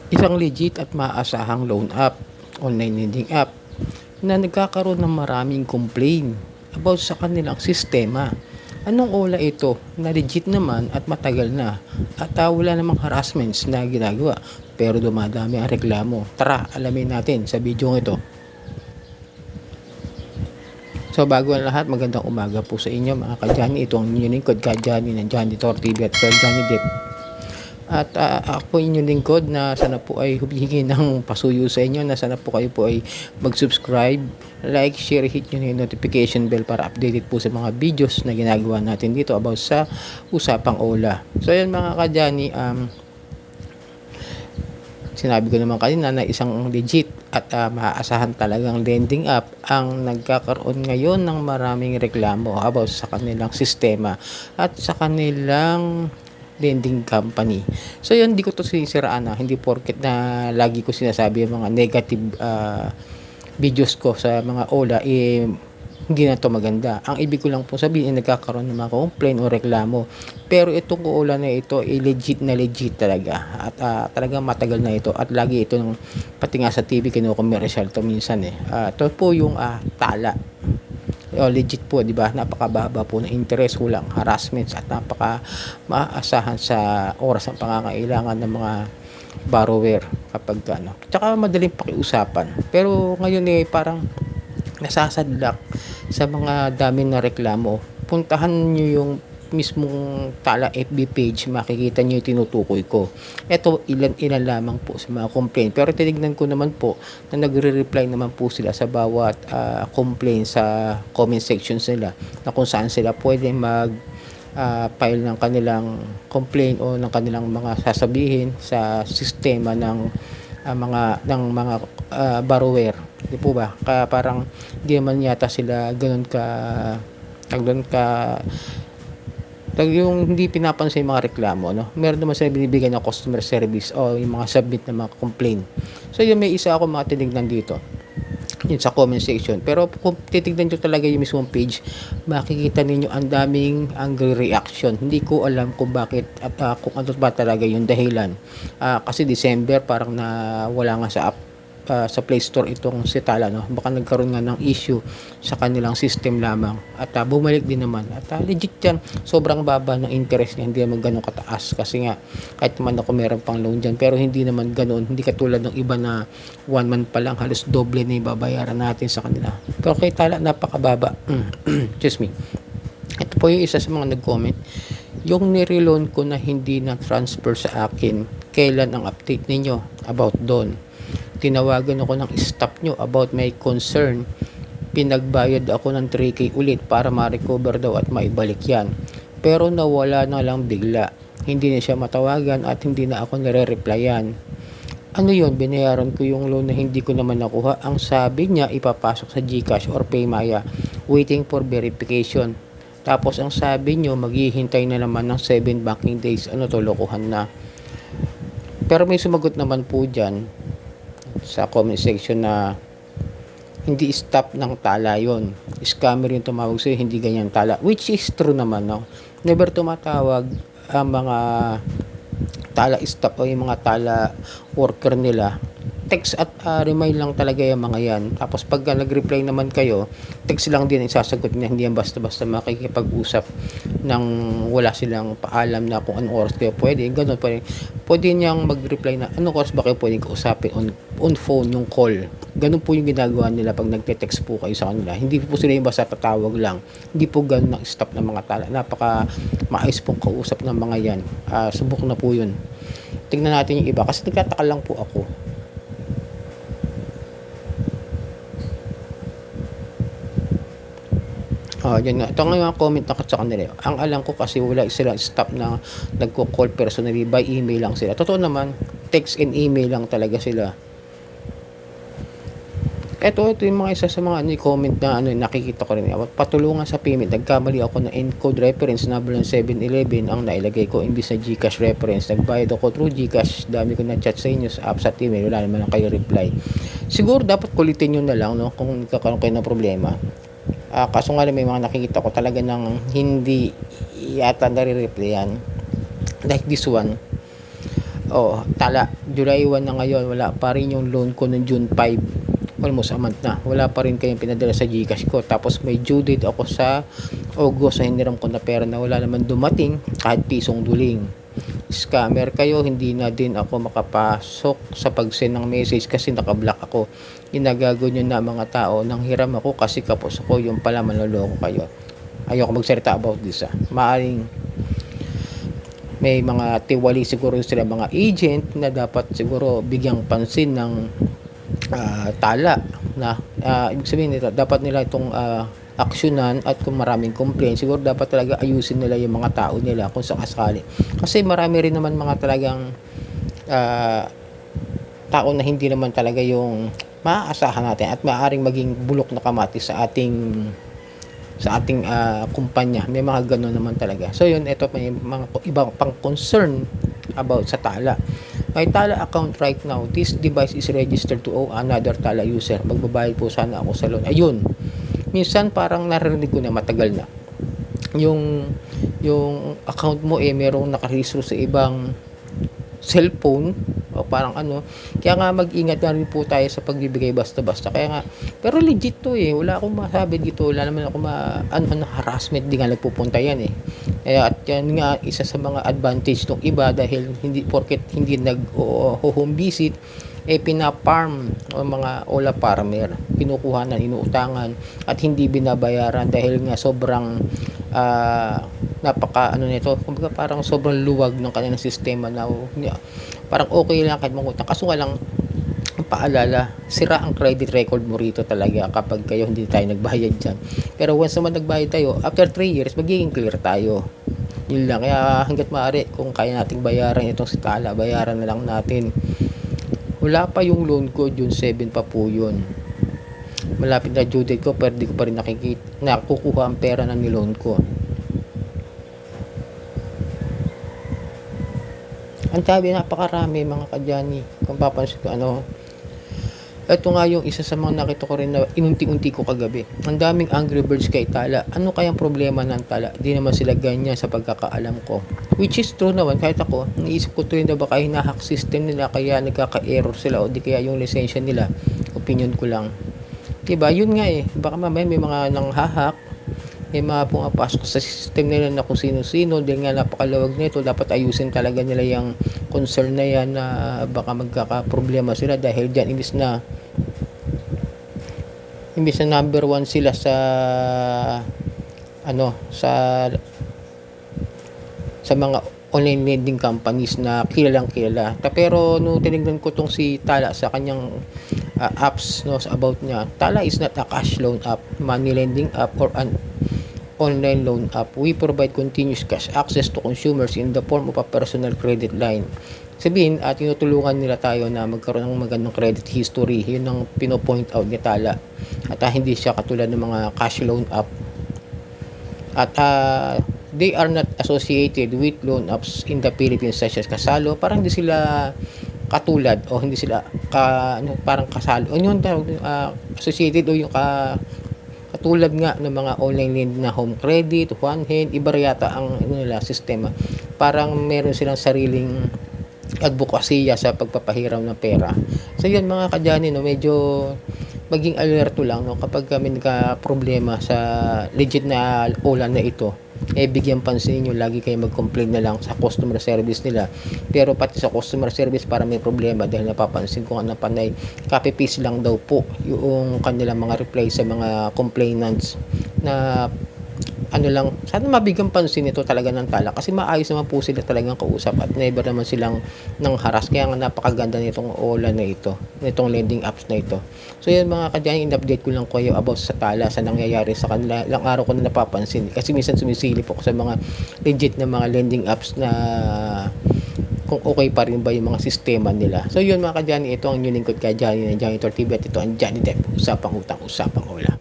Isang legit at maaasahang loan app, online lending app, na nagkakaroon ng maraming complaint about sa kanilang sistema. Anong Ola ito na legit naman at matagal na at wala namang harassments na ginagawa pero dumadami ang reklamo? Tara, alamin natin sa video ito. So bago ang lahat, magandang umaga po sa inyo mga ka-Johnny. Ito ang inyong lingkod, ka-Johnny ng Johnny Tor TV at Johnny Depp. At ako po inyong lingkod na sana po ay humihingi ng pasuyo sa inyo, na sana po kayo po ay mag-subscribe, like, share, hit nyo na yung notification bell para updated po sa mga videos na ginagawa natin dito about sa usapang Ola. So yun mga ka-Johnny, sinabi ko naman kanina na isang legit at maaasahan talagang lending app ang nagkakaroon ngayon ng maraming reklamo about sa kanilang sistema at sa kanilang lending company. So yun, hindi ko to sinisiraan hindi porket na lagi ko sinasabi yung mga negative videos ko sa mga Ola hindi na to maganda. Ang ibig ko lang po sabihin ay nagkakaroon ng mga complaint o reklamo. Pero itong Ola na ito ay legit na legit talaga. At talagang matagal na ito. At lagi ito pati nga sa TV kinukomersyal to minsan ito po yung tala. Legit po, di ba? Napakababa po ng interest, walang harassments at napaka maaasahan sa oras ng pangangailangan ng mga borrower kapag Tsaka madaling pakiusapan. Pero ngayon parang nasasadlak sa mga dami na reklamo. Puntahan nyo yung mismong Tala FB page, makikita nyo yung tinutukoy ko. Ito, ilan lamang po sa mga complaint. Pero tinignan ko naman po na nagre-reply naman po sila sa bawat complaint sa comment sections nila, na kung saan sila pwede file ng kanilang complaint o ng kanilang mga sasabihin sa sistema ng mga borrower. Di po ba? Kaya parang di naman yata sila ganun yung hindi pinapansin yung mga reklamo, no? Meron naman sila binibigyan ng customer service o yung mga submit na mga complaint. So yun, may isa ako mga tinignan dito yun sa comment section. Pero kung titignan nyo talaga yung mismong page, makikita ninyo ang daming angry reaction. Hindi ko alam kung bakit at kung ano ba talaga yung dahilan. Kasi December parang wala nga sa Play Store itong si Tala, no? Baka nagkaroon nga ng issue sa kanilang system lamang at bumalik din naman at legit yan. Sobrang baba ng interest niya, hindi naman ganun kataas kasi nga kahit naman ako meron pang loan dyan, pero hindi naman ganun, hindi katulad ng iba na 1 month pa lang halos doble na yung babayaran natin sa kanila. Pero kay Tala napakababa. Excuse me. Ito po yung isa sa mga nag-comment, yung nireloan ko na hindi na transfer sa akin, kailan ang update ninyo about doon? Tinawagan ako ng staff nyo about my concern. Pinagbayad ako ng 3K ulit para ma-recover daw at maibalik yan. Pero nawala na lang bigla. Hindi na siya matawagan at hindi na ako nare-replyan. Ano yun? Binayaran ko yung loan na hindi ko naman nakuha. Ang sabi niya ipapasok sa GCash or Paymaya. Waiting for verification. Tapos ang sabi nyo maghihintay na naman ng 7 banking days. Ano to? Lokohan na. Pero may sumagot naman po dyan sa comment section na hindi stop ng Tala yon, scammer yung tumawag sa'yo, hindi ganyan Tala, which is true naman, no? Never tumatawag ang mga Tala staff o yung mga Tala worker nila. Text at remind lang talaga yung mga yan. Tapos pag nag-reply naman kayo, text lang din ang sasagot niya, hindi yan basta-basta makikipag-usap ng wala silang paalam na kung anong oras kayo pwede. Ganun pwede niyang mag-reply na anong oras ba kayo pwedeng kausapin on phone yung call. Ganun po yung ginagawa nila pag nagte-text po kayo sa kanila. Hindi po sila yung basta tatawag lang. Hindi po ganun ang stop ng mga Tala. Napaka maayos pong kausap ng mga yan. Subok na po yun. Tingnan natin yung iba kasi nagtataka lang po ako. Yan nga. Ito nga yung comment na sa kanila. Ang alam ko kasi wala silang staff na nagko-call personally, by email lang sila. Totoo naman, text and email lang talaga sila. Ito yung mga isa sa mga comment na nakikita ko rin. Patulungan sa payment. Nagkamali ako ng encode reference number ng 7-Eleven ang nailagay ko imbis na GCash reference. Nagbayad ako through GCash. Dami ko na chat sa inyo sa apps at email. Wala naman kayo reply. Siguro dapat kulitin nyo na lang, no, kung nagkakaroon kayo ng problema. Kaso nga may mga nakikita ko talaga ng hindi yata nare-replyan like this one. Oo, tala. July 1 na ngayon, wala pa rin yung loan ko noong June 5. Almost a month na. Wala pa rin kayong pinadala sa GCash ko. Tapos may due date ako sa August sa hiniram ko na pera na wala naman dumating kahit pisong duling. Scammer kayo, hindi na din ako makapasok sa pag-send ng message kasi nakablock ako. Ginagago nyo na mga tao nang hiram ako kasi kapos ako, yung pala manloloko kayo. Ayoko magsalita about this. Maaring may mga tiwali siguro sila, mga agent na dapat siguro bigyang pansin ng tala na ibig sabihin nito, dapat nila itong aksyonan. At kung maraming complaint, siguro dapat talaga ayusin nila yung mga tao nila kung sakasakali, kasi marami rin naman mga talagang tao na hindi naman talaga yung maaasahan natin at maaaring maging bulok na kamatis sa ating kumpanya. May mga gano'n naman talaga. So yun, ito may mga ibang pang concern about sa tala. My tala account right now, this device is registered to another tala user. Magbabayad po sana ako sa loan. Ayun, minsan parang narinig ko na matagal na yung account mo merong nakarehistro sa ibang cellphone o parang kaya nga mag-ingat na rin po tayo sa pagbibigay basta-basta. Kaya nga, pero legit to wala akong masabi dito, wala naman ako na harassment, di nga nagpupunta yan Kaya at yan nga isa sa mga advantage ng iba, dahil hindi porket hindi home visit pinaparm o mga ola farmer, kinukuhanan, inuutangan at hindi binabayaran dahil nga sobrang napaka nito, kumbaga parang sobrang luwag ng kanilang sistema na parang okay lang kahit mangutang. Kaso nga lang, paalala, sira ang credit record mo rito talaga kapag kayo hindi tayo nagbayad dyan. Pero once naman nagbayad tayo, after 3 years magiging clear tayo. Yun lang. Kaya hanggat maaari, kung kaya nating bayaran itong si tala, bayaran na lang natin. Wala pa yung loan ko, June 7 pa po yun. Malapit na due date ko, pero di ko pa rin nakukuha ang pera na niloan ko. Ang sabi, napakarami mga kadyani. Kung papansin ko, ito nga yung isa sa mga nakita ko rin na inunti-unti ko kagabi. Ang daming Angry Birds kay tala. Ano kayang problema ng tala? Di naman sila ganyan sa pagkakaalam ko. Which is true naman. Kahit ako, naisip ko ito rin na baka hinahack system nila kaya nagkaka-error sila o di kaya yung lisensya nila. Opinion ko lang. Diba? Yun nga baka mamaya may mga nanghahack, may mga pumapasok sa system nila na kung sino-sino. Dahil nga napakalawag nito, dapat ayusin talaga nila yung concern na yan na baka magkakaproblema sila dahil dyan imbis na number 1 sila sa sa mga online lending companies na kilalang kilala. Pero nung tinignan ko tong si Tala sa kanyang apps about niya, Tala is not a cash loan app, money lending app, or an online loan app. We provide continuous cash access to consumers in the form of a personal credit line. Sabihin, tinutulungan nila tayo na magkaroon ng magandang credit history. Yun ang pino-point out ni Tala. At hindi siya katulad ng mga cash loan app. At they are not associated with loan apps in the Philippines such as Kasalo. Parang hindi sila katulad o hindi sila parang Kasalo. Yun associated o yung katulad nga ng mga online lending na home credit, one hand, iba yata ang nila sistema. Parang meron silang sariling advokasya sa pagpapahiram ng pera. So yun mga kadyani, medyo maging alerto lang kapag kami nagka-problema sa legit na ola na ito. Bigyan pansin nyo, lagi kayo mag-complain na lang sa customer service nila. Pero pati sa customer service para may problema dahil napapansin ko nga na panay copy paste lang daw po yung kanilang mga reply sa mga complainants na sana mabigyan pansin ito talaga ng Tala kasi maayos naman po sila talagang kausap at never naman silang nang haras. Kaya nga napakaganda nitong ola na ito, nitong lending apps na ito. So yun mga kadyan, in-update ko lang kayo about sa Tala, sa nangyayari sa kanila. Ilang araw ko na napapansin kasi minsan sumisilip ako sa mga legit na mga lending apps na kung okay pa rin ba yung mga sistema nila. So yun mga kadyan, ito ang new lingkod kay Johnny ng Janitor TV at ito ang Johnny Depp, usapang utang, usapang ola.